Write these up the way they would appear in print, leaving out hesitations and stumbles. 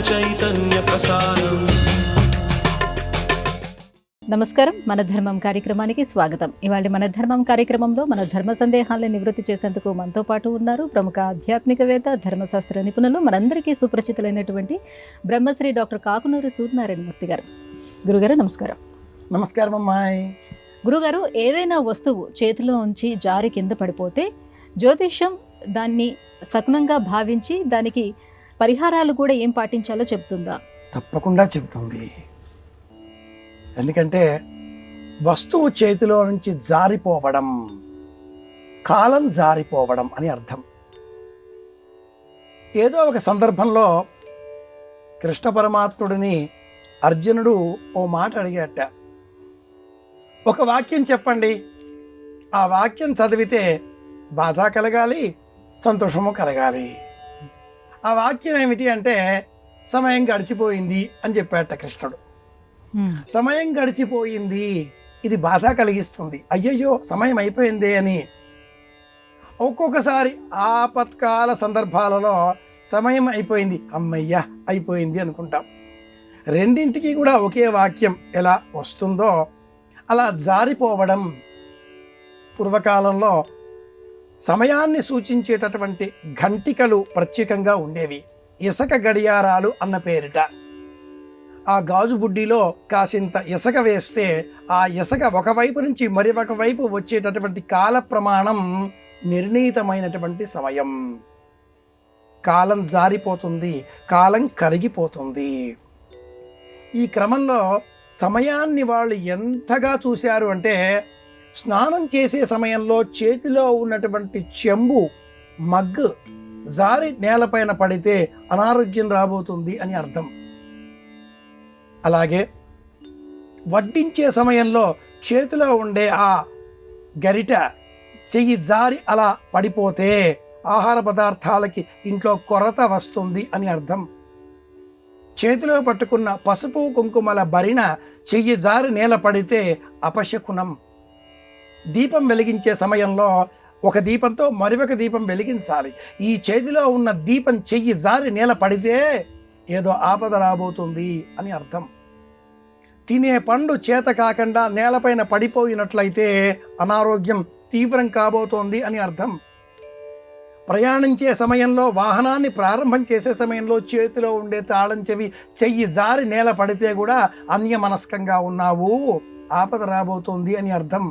చైతన్య ప్రసారం. నమస్కారం, మన ధర్మం కార్యక్రమానికి స్వాగతం. ఇవాళ మన ధర్మం కార్యక్రమంలో మన ధర్మ సందేహాలను నివృత్తి చేసేందుకు మనతో పాటు ఉన్నారు ప్రముఖ ఆధ్యాత్మికవేత్త, ధర్మశాస్త్ర నిపుణులు, మనందరికీ సుపరిచితులైనటువంటి బ్రహ్మశ్రీ డాక్టర్ కాకునూరి సూర్యనారాయణమూర్తి గారు. గురుగారు నమస్కారం. నమస్కారం అమ్మాయి. గురుగారు, ఏదైనా వస్తువు చేతిలో ఉంచి జారి కింద పడిపోతే జ్యోతిష్యం దాన్ని శకునంగా భావించి దానికి పరిహారాలు కూడా ఏం పాటించాలో చెబుతుందా? తప్పకుండా చెబుతుంది. ఎందుకంటే వస్తువు చేతిలో నుంచి జారిపోవడం, కాలం జారిపోవడం అని అర్థం. ఏదో ఒక సందర్భంలో కృష్ణ పరమాత్ముడిని అర్జునుడు ఓ మాట అడిగాట. ఒక వాక్యం చెప్పండి, ఆ వాక్యం చదివితే బాధ కలగాలి, సంతోషము కలగాలి. ఆ వాక్యం ఏమిటి అంటే సమయం గడిచిపోయింది అని చెప్పాట కృష్ణుడు. సమయం గడిచిపోయింది, ఇది బాధ కలిగిస్తుంది, అయ్యయ్యో సమయం అయిపోయింది అని. ఒక్కొక్కసారి ఆపత్కాల సందర్భాలలో సమయం అయిపోయింది, అమ్మయ్య అయిపోయింది అనుకుంటాం. రెండింటికి కూడా ఒకే వాక్యం ఎలా వస్తుందో అలా జారిపోవడం. పూర్వకాలంలో సమయాన్ని సూచించేటటువంటి ఘంటికలు ప్రత్యేకంగా ఉండేవి, ఇసక గడియారాలు అన్న పేరిట. ఆ గాజు బుడ్డిలో కాసింత ఇసక వేస్తే ఆ ఇసక ఒకవైపు నుంచి మరి ఒకవైపు వచ్చేటటువంటి కాల ప్రమాణం నిర్ణీతమైనటువంటి సమయం. కాలం జారిపోతుంది, కాలం కరిగిపోతుంది. ఈ క్రమంలో సమయాన్ని వాళ్ళు ఎంతగా చూశారు అంటే, స్నానం చేసే సమయంలో చేతిలో ఉన్నటువంటి చెంబు, మగ్గు జారి నేలపైన పడితే అనారోగ్యం రాబోతుంది అని అర్థం. అలాగే వడ్డించే సమయంలో చేతిలో ఉండే ఆ గరిట చెయ్యి జారి అలా పడిపోతే ఆహార పదార్థాలకి ఇంట్లో కొరత వస్తుంది అని అర్థం. చేతిలో పట్టుకున్న పసుపు కుంకుమల బరిన చెయ్యి జారి నేల పడితే అపశకునం. దీపం వెలిగించే సమయంలో ఒక దీపంతో మరొక దీపం వెలిగించాలి. ఈ చేతిలో ఉన్న దీపం చెయ్యి జారి నేల పడితే ఏదో ఆపద రాబోతుంది అని అర్థం. తినే పండు చేత కాకుండా నేలపైన పడిపోయినట్లయితే అనారోగ్యం తీవ్రం కాబోతోంది అని అర్థం. ప్రయాణించే సమయంలో, వాహనాన్ని ప్రారంభం చేసే సమయంలో చేతిలో ఉండే తాళం చెవి చెయ్యి జారి నేల పడితే కూడా అన్యమనస్కంగా ఉన్నావు, ఆపద రాబోతోంది అని అర్థం.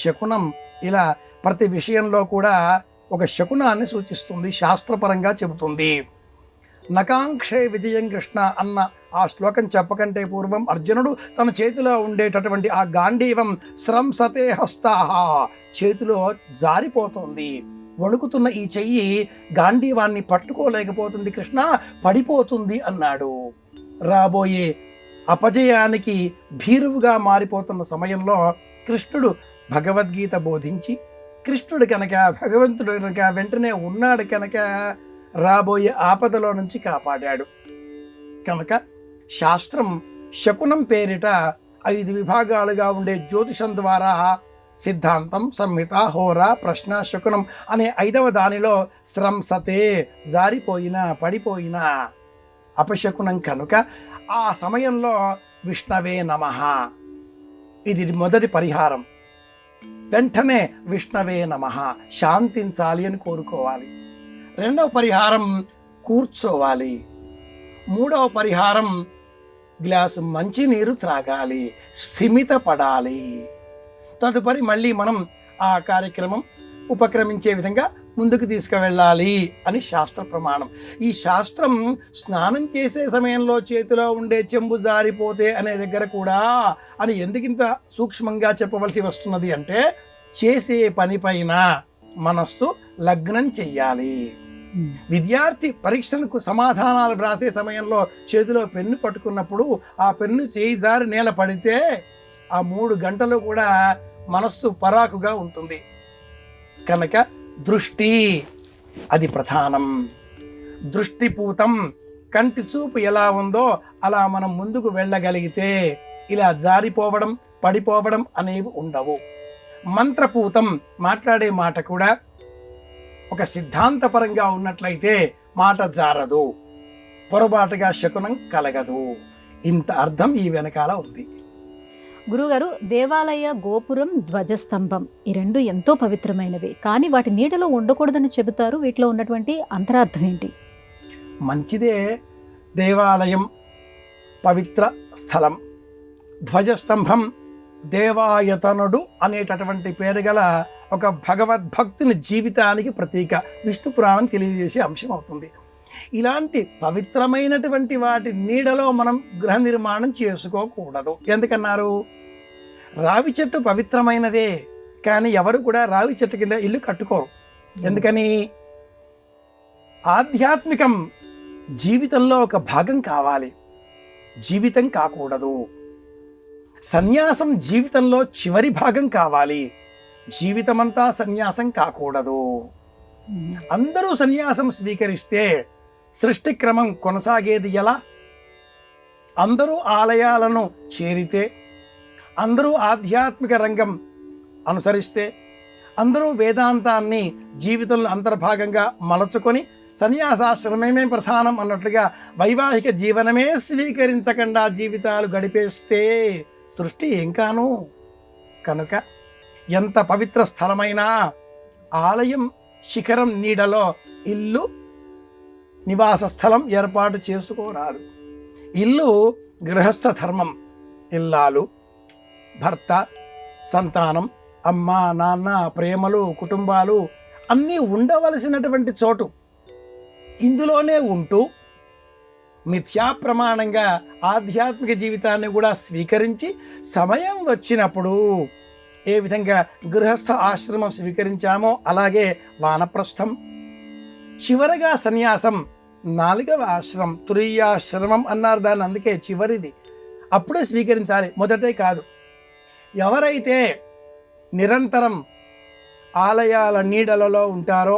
శకునం ఇలా ప్రతి విషయంలో కూడా ఒక శకునాన్ని సూచిస్తుంది, శాస్త్రపరంగా చెబుతుంది. నకాంక్షే విజయం కృష్ణ అన్న ఆ శ్లోకం చెప్పకంటే పూర్వం అర్జునుడు తన చేతిలో ఉండేటటువంటి ఆ గాంధీవం స్రంసతే హస్తాహ, చేతిలో జారిపోతుంది. వణుకుతున్న ఈ చెయ్యి గాంధీవాన్ని పట్టుకోలేకపోతుంది, కృష్ణ పడిపోతుంది అన్నాడు. రాబోయే అపజయానికి భీరువుగా మారిపోతున్న సమయంలో కృష్ణుడు భగవద్గీత బోధించి, కృష్ణుడు కనుక భగవంతుడు కనుక వెంటనే ఉన్నాడు కనుక రాబోయే ఆపదలో నుంచి కాపాడాడు. కనుక శాస్త్రం శకునం పేరిట 5 విభాగాలుగా ఉండే జ్యోతిషం ద్వారా సిద్ధాంతం, సంహిత, హోర, ప్రశ్న, శకునం అనే 5వ దానిలో స్రంసతే జారిపోయిన, పడిపోయిన అపశకునం కనుక ఆ సమయంలో విష్ణవే నమః, ఇది మొదటి పరిహారం. వెంటనే విష్ణవే నమః శాంతించాలి అని కోరుకోవాలి. 2వ పరిహారం కూర్చోవాలి. 3వ పరిహారం గ్లాసు మంచినీరు త్రాగాలి, స్థిమిత పడాలి. తదుపరి మళ్ళీ మనం ఆ కార్యక్రమం ఉపక్రమించే విధంగా ముందుకు తీసుకువెళ్ళాలి అని శాస్త్ర ప్రమాణం. ఈ శాస్త్రం స్నానం చేసే సమయంలో చేతిలో ఉండే చెంబు జారిపోతే అనే దగ్గర కూడా అని ఎందుకింత సూక్ష్మంగా చెప్పవలసి వస్తున్నది అంటే, చేసే పనిపైన మనస్సు లగ్నం చెయ్యాలి. విద్యార్థి పరీక్షలకు సమాధానాలు రాసే సమయంలో చేతిలో పెన్ను పట్టుకున్నప్పుడు ఆ పెన్ను చేయి జారి నేల పడితే ఆ 3 గంటలు కూడా మనస్సు పరాకుగా ఉంటుంది. కనుక దృష్టి అది ప్రధానం. దృష్టిపూతం, కంటి చూపు ఎలా ఉందో అలా మనం ముందుకు వెళ్ళగలిగితే ఇలా జారిపోవడం, పడిపోవడం అనేవి ఉండవు. మంత్రపూతం, మాట్లాడే మాట కూడా ఒక సిద్ధాంతపరంగా ఉన్నట్లయితే మాట జారదు. పొరపాటుగా శకునం కలగదు. ఇంత అర్థం ఈ వెనకాల ఉంది. గురుగారు, దేవాలయ గోపురం, ధ్వజస్తంభం ఈ రెండు ఎంతో పవిత్రమైనవి, కానీ వాటి నీడలో ఉండకూడదని చెబుతారు. వీటిలో ఉన్నటువంటి అంతరార్థం ఏంటి? మంచిదే. దేవాలయం పవిత్ర స్థలం, ధ్వజస్తంభం దేవాయతనుడు అనేటటువంటి పేరు గల ఒక భగవద్భక్తుని జీవితానికి ప్రతీక. విష్ణు పురాణం తెలియజేసే అంశం అవుతుంది. ఇలాంటి పవిత్రమైనటువంటి వాటి నీడలో మనం గృహ నిర్మాణం చేసుకోకూడదు. ఎందుకన్నారు? రావి చెట్టు పవిత్రమైనదే, కానీ ఎవరు కూడా రావి చెట్టు కింద ఇల్లు కట్టుకోరు. ఎందుకని? ఆధ్యాత్మికం జీవితంలో ఒక భాగం కావాలి, జీవితం కాకూడదు. సన్యాసం జీవితంలో చివరి భాగం కావాలి, జీవితమంతా సన్యాసం కాకూడదు. అందరూ సన్యాసం స్వీకరిస్తే సృష్టి క్రమం కొనసాగేది ఎలా? అందరూ ఆలయాలను చేరితే, అందరూ ఆధ్యాత్మిక రంగం అనుసరిస్తే, అందరూ వేదాంతాన్ని జీవితంలో అంతర్భాగంగా మలచుకొని సన్యాసాశ్రమమే ప్రధానం అన్నట్లుగా వైవాహిక జీవనమే స్వీకరించకుండా జీవితాలు గడిపేస్తే సృష్టి ఏం కాను. కనుక ఎంత పవిత్ర స్థలమైనా ఆలయం శిఖరం నీడలో ఇల్లు నివాస స్థలం ఏర్పాటు చేసుకోరాదు. ఇల్లు గృహస్థ ధర్మం. ఇల్లాలు, భర్త, సంతానం, అమ్మ, నాన్న, ప్రేమలు, కుటుంబాలు అన్నీ ఉండవలసినటువంటి చోటు. ఇందులోనే ఉంటూ మిథ్యా ప్రమాణంగా ఆధ్యాత్మిక జీవితాన్ని కూడా స్వీకరించి సమయం వచ్చినప్పుడు ఏ విధంగా గృహస్థ ఆశ్రమం స్వీకరించామో అలాగే వానప్రస్థం, చివరగా సన్యాసం, 4వ ఆశ్రమం తురీయాశ్రమం అన్నారు దాన్ని, అందుకే చివరిది. అప్పుడే స్వీకరించాలి, మొదటే కాదు. ఎవరైతే నిరంతరం ఆలయాల నీడలలో ఉంటారో,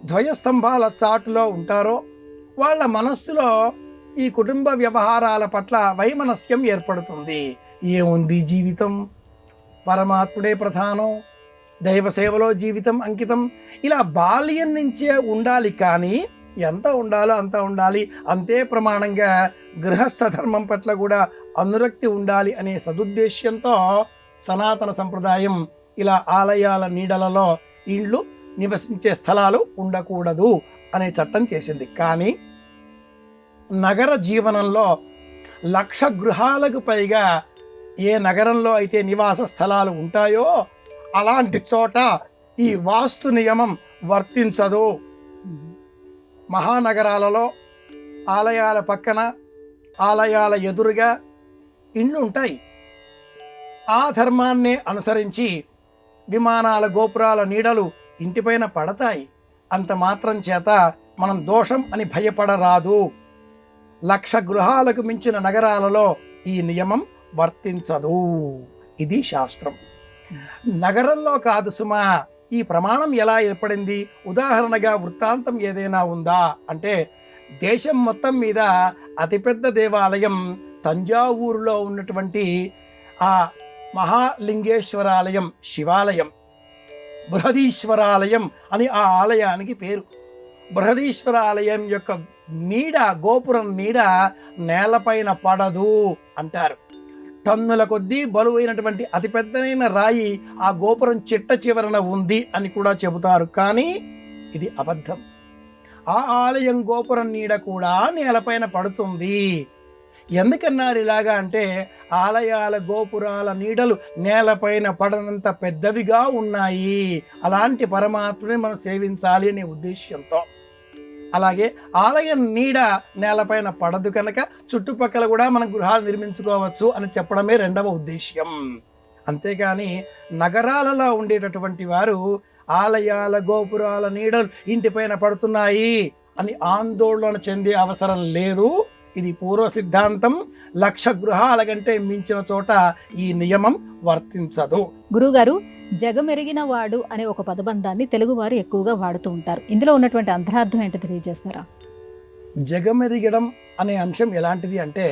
ధ్వజస్తంభాల చాటులో ఉంటారో, వాళ్ళ మనస్సులో ఈ కుటుంబ వ్యవహారాల పట్ల వైమనస్యం ఏర్పడుతుంది. ఏముంది జీవితం, పరమాత్ముడే ప్రధానం, దైవ సేవలో జీవితం అంకితం. ఇలా బాల్యం నుంచే ఉండాలి, కానీ ఎంత ఉండాలో అంత ఉండాలి. అంతే ప్రమాణంగా గృహస్థ ధర్మం పట్ల కూడా అనురక్తి ఉండాలి అనే సదుద్దేశ్యంతో సనాతన సంప్రదాయం ఇలా ఆలయాల నీడలలో ఇండ్లు నివసించే స్థలాలు ఉండకూడదు అనే చట్టం చేసింది. కానీ నగర జీవనంలో 1,00,000 గృహాలకు పైగా ఏ నగరంలో అయితే నివాస స్థలాలు ఉంటాయో అలాంటి చోట ఈ వాస్తు నియమం వర్తించదు. మహానగరాలలో ఆలయాల పక్కన, ఆలయాల ఎదురుగా ఇండ్లు ఉంటాయి. ఆ ధర్మాన్నే అనుసరించి విమానాల గోపురాల నీడలు ఇంటిపైన పడతాయి. అంత మాత్రం చేత మనం దోషం అని భయపడరాదు. 1,00,000 గృహాలకు మించిన నగరాలలో ఈ నియమం వర్తించదు. ఇది శాస్త్రం. నగరంలో కాదు సుమా. ఈ ప్రమాణం ఎలా ఏర్పడింది? ఉదాహరణగా వృత్తాంతం ఏదైనా ఉందా అంటే, దేశం మొత్తం మీద అతిపెద్ద దేవాలయం తంజావూరులో ఉన్నటువంటి ఆ మహాలింగేశ్వరాలయం, శివాలయం, బృహదీశ్వరాలయం అని ఆ ఆలయానికి పేరు. బృహదీశ్వరాలయం యొక్క నీడ, గోపురం నీడ నేలపైన పడదు అంటారు. టన్నుల కొద్దీ బరువైనటువంటి అతిపెద్దనైన రాయి ఆ గోపురం చిట్ట చివరన ఉంది అని కూడా చెబుతారు. కానీ ఇది అబద్ధం. ఆ ఆలయం గోపురం నీడ కూడా నేలపైన పడుతుంది. ఎందుకన్నారు ఇలాగా అంటే, ఆలయాల గోపురాల నీడలు నేలపైన పడనంత పెద్దవిగా ఉన్నాయి. అలాంటి పరమాత్మని మనం సేవించాలి అనే ఉద్దేశ్యంతో. అలాగే ఆలయం నీడ నేలపైన పడదు కనుక చుట్టుపక్కల కూడా మనం గృహాలు నిర్మించుకోవచ్చు అని చెప్పడమే 2వ ఉద్దేశ్యం. అంతేగాని నగరాలలో ఉండేటటువంటి వారు ఆలయాల గోపురాల నీడలు ఇంటిపైన పడుతున్నాయి అని ఆందోళన చెందే అవసరం లేదు. ఇది పూర్వ సిద్ధాంతం. 1,00,000 గృహాల కంటే మించిన చోట ఈ నియమం వర్తించదు. గురువుగారు, జగమెరిగిన వాడు అనే ఒక పదబంధాన్ని తెలుగువారు ఎక్కువగా వాడుతూ ఉంటారు. ఇందులో ఉన్నటువంటి అంతరార్థం ఏంటో తెలియజేస్తారా? జగమెరిగడం అనే అంశం ఎలాంటిది అంటే,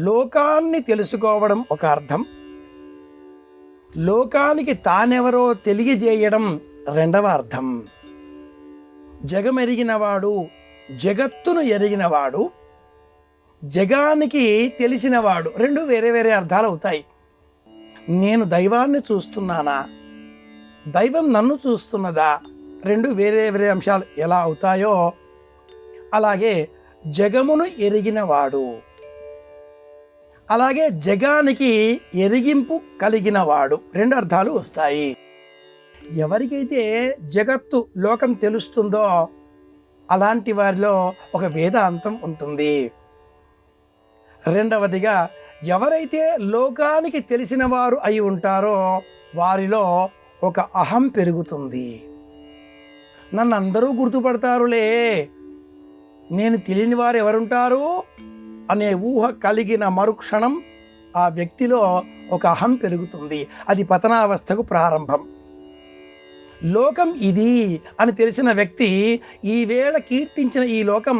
లోకాన్ని తెలుసుకోవడం ఒక అర్థం, లోకానికి తానెవరో తెలియజేయడం 2వ అర్థం. జగమెరిగినవాడు జగత్తును ఎరిగినవాడు, జగానికి తెలిసినవాడు, రెండు వేరే వేరే అర్థాలు అవుతాయి. నేను దైవాన్ని చూస్తున్నానా, దైవం నన్ను చూస్తున్నదా, రెండు వేరే వేరే అంశాలు ఎలా అవుతాయో అలాగే జగమును ఎరిగినవాడు, అలాగే జగానికి ఎరిగింపు కలిగినవాడు, రెండు అర్థాలు వస్తాయి. ఎవరికైతే జగత్తు లోకం తెలుస్తుందో అలాంటి వారిలో ఒక వేదాంతం ఉంటుంది. రెండవదిగా ఎవరైతే లోకానికి తెలిసిన వారు అయి ఉంటారో వారిలో ఒక అహం పెరుగుతుంది. నన్ను అందరూ గుర్తుపడతారులే, నేను తెలియని వారు ఎవరుంటారు అనే ఊహ కలిగిన మరుక్షణం ఆ వ్యక్తిలో ఒక అహం పెరుగుతుంది. అది పతనావస్థకు ప్రారంభం. లోకం ఇది అని తెలిసిన వ్యక్తి ఈవేళ కీర్తించిన ఈ లోకం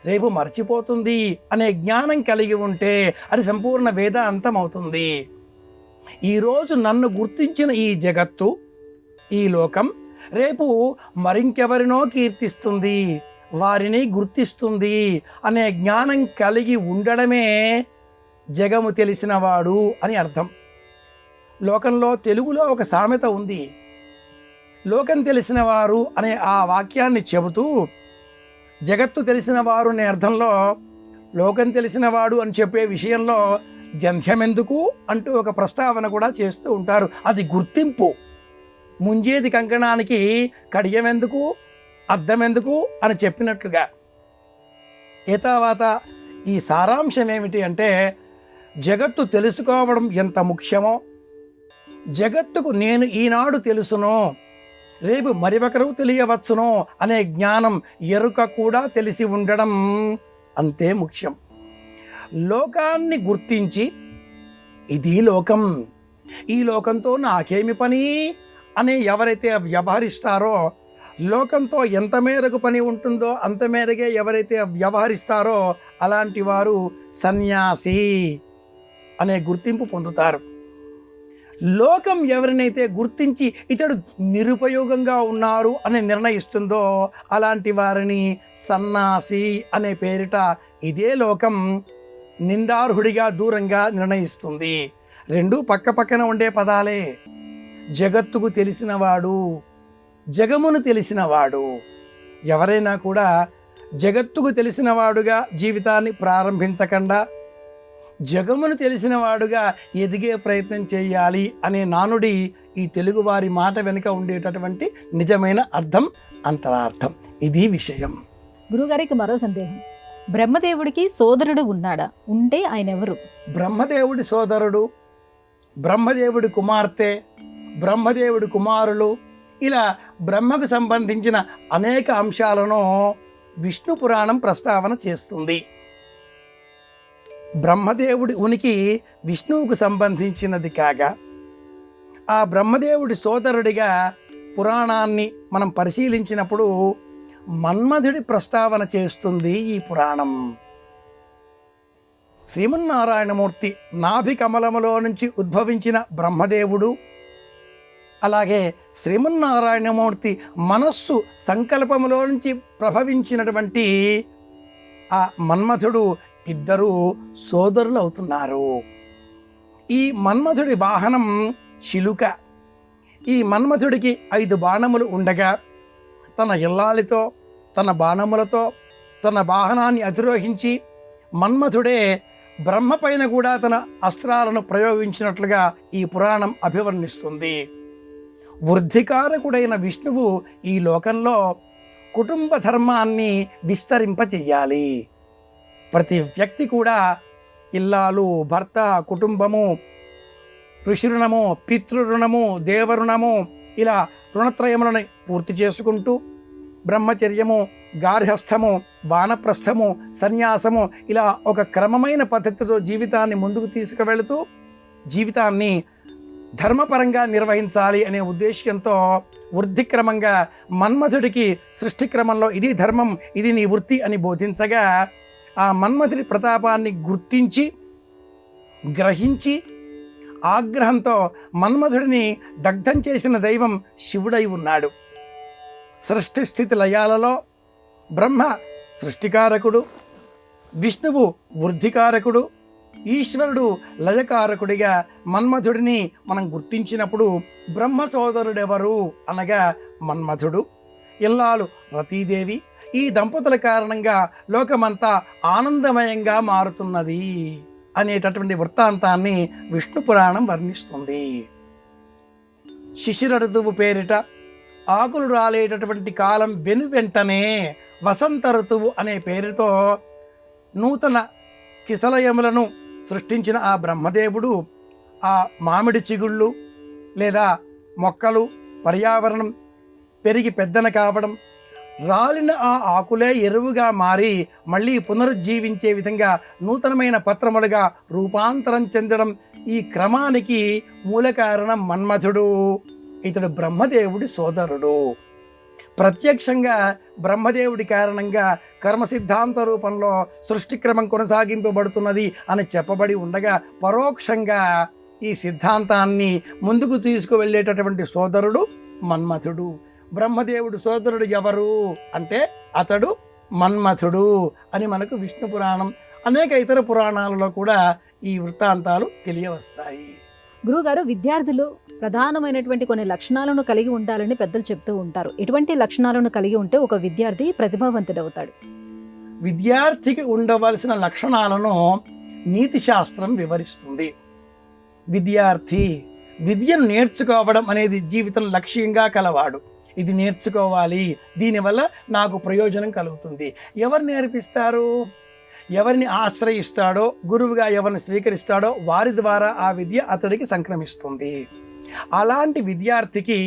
రేపు మర్చిపోతుంది అనే జ్ఞానం కలిగి ఉంటే అది సంపూర్ణ వేదాంతం అవుతుంది. ఈరోజు నన్ను గుర్తించిన ఈ జగత్తు, ఈ లోకం రేపు మరింకెవరినో కీర్తిస్తుంది, వారిని గుర్తిస్తుంది అనే జ్ఞానం కలిగి ఉండడమే జగము తెలిసినవాడు అని అర్థం. లోకంలో తెలుగులో ఒక సామెత ఉంది. లోకం తెలిసిన వారు అనే ఆ వాక్యాన్ని చెబుతూ జగత్తు తెలిసిన వారు అనే అర్థంలో లోకం తెలిసినవాడు అని చెప్పే విషయంలో జంధ్యమెందుకు అంటూ ఒక ప్రస్తావన కూడా చేస్తూ ఉంటారు. అది గుర్తింపు. ముంజేది కంకణానికి కడియమెందుకు, అర్థమెందుకు అని చెప్పినట్లుగా. ఏతావాత ఈ సారాంశం ఏమిటి అంటే జగత్తు తెలుసుకోవడం ఎంత ముఖ్యమో, జగత్తుకు నేను ఈనాడు తెలుసునో రేపు మరి ఒకరు తెలియవచ్చునో అనే జ్ఞానం, ఎరుక కూడా తెలిసి ఉండడం అంతే ముఖ్యం. లోకాన్ని గుర్తించి ఇది లోకం, ఈ లోకంతో నాకేమి పని అని ఎవరైతే వ్యవహరిస్తారో, లోకంతో ఎంత మేరకు పని ఉంటుందో అంత మేరకే ఎవరైతే వ్యవహరిస్తారో అలాంటి వారు సన్యాసి అనే గుర్తింపు పొందుతారు. లోకం ఎవరినైతే గుర్తించి ఇతడు నిరుపయోగంగా ఉన్నారు అని నిర్ణయిస్తుందో అలాంటి వారిని సన్నాసి అనే పేరిట ఇదే లోకం నిందార్హుడిగా దూరంగా నిర్ణయిస్తుంది. రెండు పక్క పక్కన ఉండే పదాలే. జగత్తుకు తెలిసినవాడు, జగమును తెలిసినవాడు. ఎవరైనా కూడా జగత్తుకు తెలిసినవాడుగా జీవితాన్ని ప్రారంభించకుండా జగమును తెలిసినవాడుగా ఎదిగే ప్రయత్నం చేయాలి అనే నానుడి ఈ తెలుగువారి మాట వెనుక ఉండేటటువంటి నిజమైన అర్థం, అంతరార్థం. ఇది విషయం. గురుగారికి మరో సందేహం. బ్రహ్మదేవుడికి సోదరుడు ఉన్నాడా? ఉంటే ఆయన ఎవరు? బ్రహ్మదేవుడి సోదరుడు, బ్రహ్మదేవుడి కుమార్తె, బ్రహ్మదేవుడి కుమారులు, ఇలా బ్రహ్మకు సంబంధించిన అనేక అంశాలను విష్ణు పురాణం ప్రస్తావన చేస్తుంది. బ్రహ్మదేవుడి ఉనికి విష్ణువుకు సంబంధించినది కాగా ఆ బ్రహ్మదేవుడి సోదరుడిగా పురాణాన్ని మనం పరిశీలించినప్పుడు మన్మధుడి ప్రస్తావన చేస్తుంది ఈ పురాణం. శ్రీమన్నారాయణమూర్తి నాభి కమలములో నుంచి ఉద్భవించిన బ్రహ్మదేవుడు, అలాగే శ్రీమన్నారాయణమూర్తి మనస్సు సంకల్పములో నుంచి ప్రభవించినటువంటి ఆ మన్మధుడు ఇద్దరు సోదరులు అవుతున్నారు. ఈ మన్మధుడి వాహనం చిలుక. ఈ మన్మధుడికి 5 బాణములు ఉండగా తన ఇల్లాలితో తన బాణములతో తన వాహనాన్ని అధిరోహించి మన్మధుడే బ్రహ్మ పైన కూడా తన అస్త్రాలను ప్రయోగించినట్లుగా ఈ పురాణం అభివర్ణిస్తుంది. వృద్ధికారకుడైన విష్ణువు ఈ లోకంలో కుటుంబ ధర్మాన్ని విస్తరింపచెయ్యాలి. ప్రతి వ్యక్తి కూడా ఇల్లాలు, భర్త, కుటుంబము, ఋషిరుణము, పితృరుణము, దేవరుణము ఇలా రుణత్రయములను పూర్తి చేసుకుంటూ బ్రహ్మచర్యము, గార్హస్థము, వానప్రస్థము, సన్యాసము ఇలా ఒక క్రమమైన పద్ధతితో జీవితాన్ని ముందుకు తీసుకువెళుతూ జీవితాన్ని ధర్మపరంగా నిర్వహించాలి అనే ఉద్దేశ్యంతో వృద్ధిక్రమంగా మన్మథుడికి సృష్టి క్రమంలో ఇది ధర్మం, ఇది నీ వృత్తి అని బోధించగా ఆ మన్మథుడి ప్రతాపాన్ని గుర్తించి గ్రహించి ఆగ్రహంతో మన్మథుడిని దగ్ధం చేసిన దైవం శివుడై ఉన్నాడు. సృష్టి స్థితి లయాలలో బ్రహ్మ సృష్టికారకుడు, విష్ణువు వృద్ధికారకుడు, ఈశ్వరుడు లయకారకుడిగా మన్మథుడిని మనం గుర్తించినప్పుడు బ్రహ్మ సోదరుడెవరు అనగా మన్మథుడు, ఇల్లాలు రతీదేవి. ఈ దంపతుల కారణంగా లోకమంతా ఆనందమయంగా మారుతున్నది అనేటటువంటి వృత్తాంతాన్ని విష్ణు పురాణం వర్ణిస్తుంది. శిశిర ఋతువు పేరిట ఆకులు రాలేటటువంటి కాలం వెనువెంటనే వసంత ఋతువు అనే పేరుతో నూతన కిసలయములను సృష్టించిన ఆ బ్రహ్మదేవుడు ఆ మామిడి చిగుళ్ళు లేదా మొక్కలు పర్యావరణం పెరిగి పెద్దన కావడం, రాలిన ఆ ఆకులే ఎరువుగా మారి మళ్ళీ పునరుజ్జీవించే విధంగా నూతనమైన పత్రములుగా రూపాంతరం చెందడం, ఈ క్రమానికి మూల కారణం మన్మథుడు. ఇతడు బ్రహ్మదేవుడి సోదరుడు. ప్రత్యక్షంగా బ్రహ్మదేవుడి కారణంగా కర్మ సిద్ధాంత రూపంలో సృష్టి క్రమం కొనసాగింపబడుతున్నది అని చెప్పబడి ఉండగా, పరోక్షంగా ఈ సిద్ధాంతాన్ని ముందుకు తీసుకువెళ్ళేటటువంటి సోదరుడు మన్మథుడు. బ్రహ్మదేవుడు సోదరుడు ఎవరు అంటే అతడు మన్మథుడు అని మనకు విష్ణు పురాణం, అనేక ఇతర పురాణాలలో కూడా ఈ వృత్తాంతాలు తెలియవస్తాయి. గురువుగారు, విద్యార్థులు ప్రధానమైనటువంటి కొన్ని లక్షణాలను కలిగి ఉండాలని పెద్దలు చెప్తూ ఉంటారు. ఎటువంటి లక్షణాలను కలిగి ఉంటే ఒక విద్యార్థి ప్రతిభావంతుడవుతాడు? విద్యార్థికి ఉండవలసిన లక్షణాలను నీతి శాస్త్రం వివరిస్తుంది. విద్యార్థి విద్యను నేర్చుకోవడం అనేది జీవితం లక్ష్యంగా కలవాడు. ఇది నేర్చుకోవాలి, దీనివల్ల నాకు ప్రయోజనం కలుగుతుంది. ఎవరు నేర్పిస్తారు? ఎవరిని ఆశ్రయిస్తాడో, గురువుగా ఎవరిని స్వీకరిస్తాడో వారి ద్వారా ఆ విద్య అతడికి సంక్రమిస్తుంది. అలాంటి విద్యార్థికి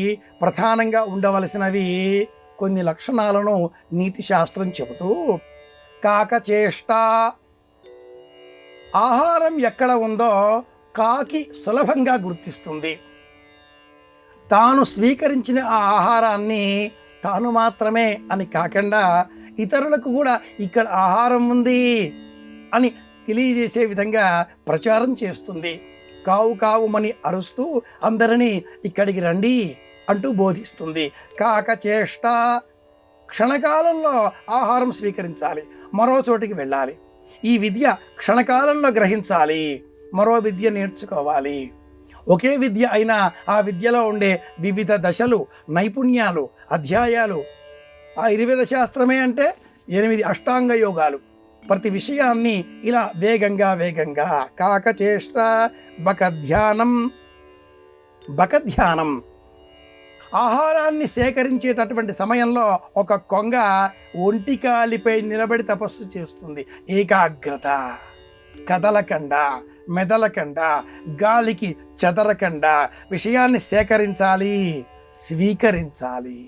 ప్రధానంగా ఉండవలసినవి కొన్ని లక్షణాలను నీతి శాస్త్రం చెబుతూ, కాకచేష్ట, ఆహారం ఎక్కడ ఉందో కాకి సులభంగా గుర్తిస్తుంది. తాను స్వీకరించిన ఆ ఆహారాన్ని తాను మాత్రమే అని కాకుండా ఇతరులకు కూడా ఇక్కడ ఆహారం ఉంది అని తెలియజేసే విధంగా ప్రచారం చేస్తుంది. కావు కావుమని అరుస్తూ అందరినీ ఇక్కడికి రండి అంటూ బోధిస్తుంది. కాకచేష్ట, క్షణకాలంలో ఆహారం స్వీకరించాలి, మరో చోటికి వెళ్ళాలి. ఈ విద్య క్షణకాలంలో గ్రహించాలి, మరో విద్య నేర్చుకోవాలి. ఒకే విద్య అయినా ఆ విద్యలో ఉండే వివిధ దశలు, నైపుణ్యాలు, అధ్యాయాలు. ఆ 20 శాస్త్రమే అంటే 8 అష్టాంగ యోగాలు. ప్రతి విషయాన్ని ఇలా వేగంగా కాకచేష్ట, బకధ్యానం. ఆహారాన్ని సేకరించేటటువంటి సమయంలో ఒక కొంగ ఒంటికాలిపై నిలబడి తపస్సు చేస్తుంది. ఏకాగ్రత, కదలకండా, మెదలకండా, గాలికి చెదరకండా విషయాన్ని సేకరించాలి, స్వీకరించాలి.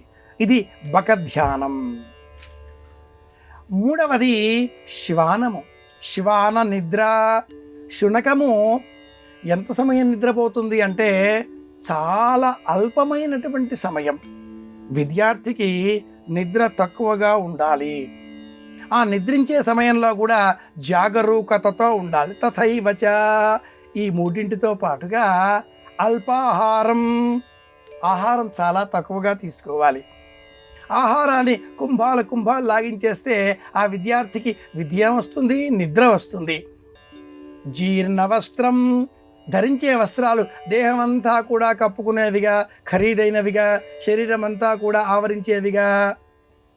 ఇది బకధ్యానం. మూడవది శ్వానము, శ్వాన నిద్ర. శునకము ఎంత సమయం నిద్రపోతుంది అంటే చాలా అల్పమైనటువంటి సమయం. విద్యార్థికి నిద్ర తక్కువగా ఉండాలి. ఆ నిద్రించే సమయంలో కూడా జాగరూకతతో ఉండాలి. తథైవచ, ఈ మూడింటితో పాటుగా అల్పాహారం, ఆహారం చాలా తక్కువగా తీసుకోవాలి. ఆహారాన్ని కుంభాలు లాగించేస్తే ఆ విద్యార్థికి విద్య వస్తుంది, నిద్ర వస్తుంది. జీర్ణ వస్త్రం, ధరించే వస్త్రాలు దేహం అంతా కూడా కప్పుకునేవిగా, ఖరీదైనవిగా, శరీరం అంతా కూడా ఆవరించేవిగా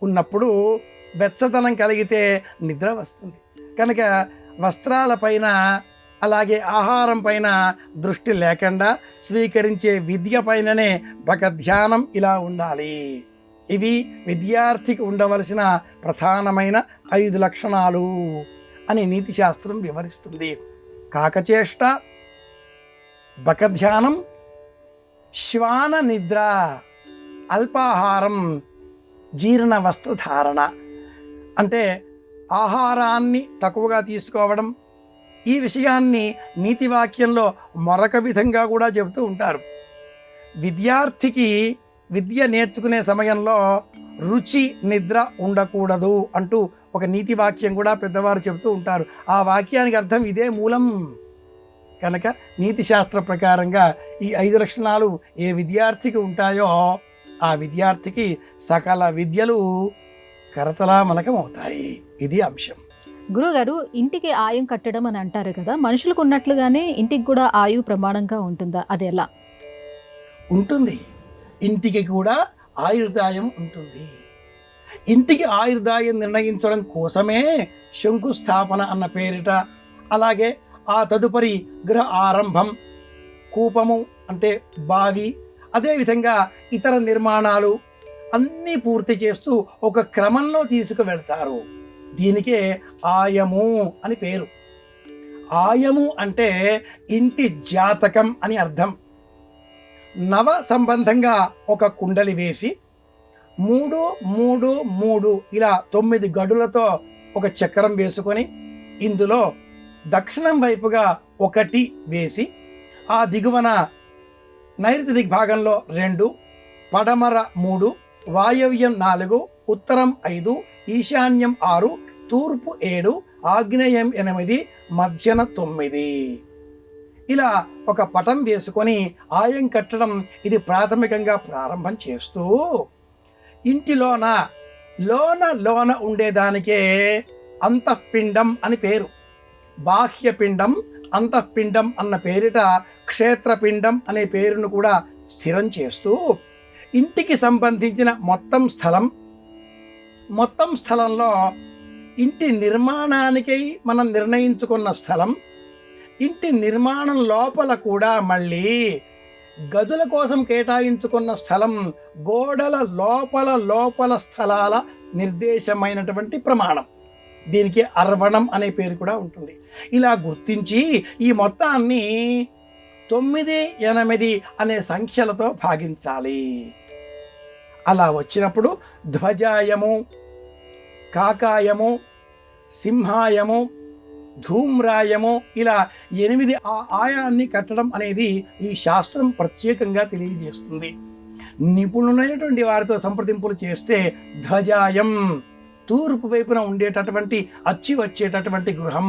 ఉన్నప్పుడు వెచ్చదనం కలిగితే నిద్ర వస్తుంది. కనుక వస్త్రాలపైన అలాగే ఆహారం పైన దృష్టి లేకుండా స్వీకరించే విద్య పైననే బకధ్యానం ఇలా ఉండాలి. ఇవి విద్యార్థికి ఉండవలసిన ప్రధానమైన 5 లక్షణాలు అని నీతి శాస్త్రం వివరిస్తుంది. కాకచేష్ట, బకధ్యానం, శ్వాన నిద్ర, అల్పాహారం, జీర్ణ వస్త్రధారణ. అంటే ఆహారాన్ని తక్కువగా తీసుకోవడం. ఈ విషయాన్ని నీతి వాక్యంలో మరొక విధంగా కూడా చెబుతూ ఉంటారు. విద్యార్థికి విద్య నేర్చుకునే సమయంలో రుచి నిద్ర ఉండకూడదు అంటూ ఒక నీతి వాక్యం కూడా పెద్దవారు చెబుతూ ఉంటారు. ఆ వాక్యానికి అర్థం ఇదే మూలం. కనుక నీతి శాస్త్ర ప్రకారంగా ఈ 5 లక్షణాలు ఏ విద్యార్థికి ఉంటాయో ఆ విద్యార్థికి సకల విద్యలు కరతలామలకం అవుతాయి. ఇది అంశం. గురుగారు, ఇంటికి ఆయుం కట్టడం అని అంటారు కదా, మనుషులకు ఉన్నట్లుగానే ఇంటికి కూడా ఆయు ప్రమాణంగా ఉంటుందా? అది ఎలా ఉంటుంది? ఇంటికి కూడా ఆయుర్దాయం ఉంటుంది. ఇంటికి ఆయుర్దాయం నిర్ణయించడం కోసమే శంకుస్థాపన అన్న పేరిట, అలాగే ఆ తదుపరి గృహ ఆరంభం, కూపము అంటే బావి, అదేవిధంగా ఇతర నిర్మాణాలు అన్నీ పూర్తి చేస్తూ ఒక క్రమంలో తీసుకువెళ్తారు. దీనికే ఆయము అని పేరు. ఆయము అంటే ఇంటి జాతకం అని అర్థం. నవ సంబంధంగా ఒక కుండలి వేసి 3, 3, 3 ఇలా 9 గడులతో ఒక చక్రం వేసుకొని ఇందులో దక్షిణం వైపుగా 1 వేసి, ఆ దిగువన నైరుతి దిగ్భాగంలో 2, పడమర 3, వాయవ్యం 4, ఉత్తరం 5, ఈశాన్యం 6, తూర్పు 7, ఆగ్నేయం 8, మధ్యన 9 ఇలా ఒక పటం వేసుకొని ఆయం కట్టడం ఇది ప్రాథమికంగా ప్రారంభం చేస్తూ, ఇంటిలోన లోన ఉండేదానికే అంతఃపిండం అని పేరు. బాహ్యపిండం, అంతఃపిండం అన్న పేరిట క్షేత్రపిండం అనే పేరును కూడా స్థిరం చేస్తూ, ఇంటికి సంబంధించిన మొత్తం స్థలంలో ఇంటి నిర్మాణానికై మనం నిర్ణయించుకున్న స్థలం, ఇంటి నిర్మాణం లోపల కూడా మళ్ళీ గదుల కోసం కేటాయించుకున్న స్థలం, గోడల లోపల స్థలాల నిర్దేశమైనటువంటి ప్రమాణం. దీనికి అర్వణం అనే పేరు కూడా ఉంటుంది. ఇలా గుర్తించి ఈ మొత్తాన్ని 9, 8 అనే సంఖ్యలతో భాగించాలి. అలా వచ్చినప్పుడు ధ్వజాయము, కాకాయము, సింహాయము, ధూమ్రాయము ఇలా 8 ఆయాన్ని కట్టడం అనేది ఈ శాస్త్రం ప్రత్యేకంగా తెలియజేస్తుంది. నిపుణులైనటువంటి వారితో సంప్రదింపులు చేస్తే ధ్వజాయం తూర్పు వైపున ఉండేటటువంటి అచ్చి వచ్చేటటువంటి గృహం,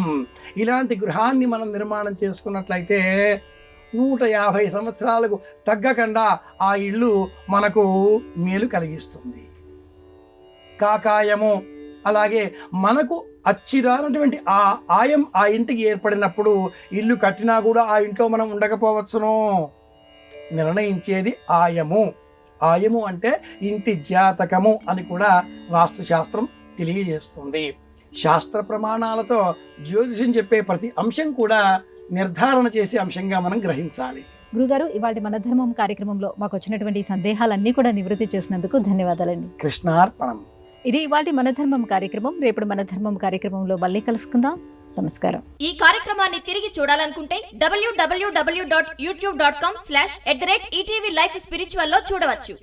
ఇలాంటి గృహాన్ని మనం నిర్మాణం చేసుకున్నట్లయితే 150 సంవత్సరాలకు తగ్గకుండా ఆ ఇల్లు మనకు మేలు కలిగిస్తుంది. కాకాయము అలాగే మనకు అచ్చిరానటువంటి ఆ ఆయం ఆ ఇంటికి ఏర్పడినప్పుడు ఇల్లు కట్టినా కూడా ఆ ఇంట్లో మనం ఉండకపోవచ్చును. నిర్ణయించేది ఆయము. ఆయము అంటే ఇంటి జాతకము అని కూడా వాస్తుశాస్త్రం తెలియజేస్తుంది. శాస్త్ర ప్రమాణాలతో జ్యోతిషం చెప్పే ప్రతి అంశం కూడా నిర్ధారణ చేసే అంశంగా మనం గ్రహించాలి. గురుగారు, ఇవాళ మన ధర్మం కార్యక్రమంలో మాకు వచ్చినటువంటి సందేహాలన్నీ కూడా నివృత్తి చేసినందుకు ధన్యవాదాలండి. కృష్ణార్పణం. ఇది ఇవాళ మన ధర్మం కార్యక్రమం. రేపు మన ధర్మం కార్యక్రమంలో మళ్ళీ కలుసుకుందాం. నమస్కారం. ఈ కార్యక్రమాన్ని తిరిగి చూడాలనుకుంటే www.youtube.com/@ETV Life Spiritual లో చూడవచ్చు.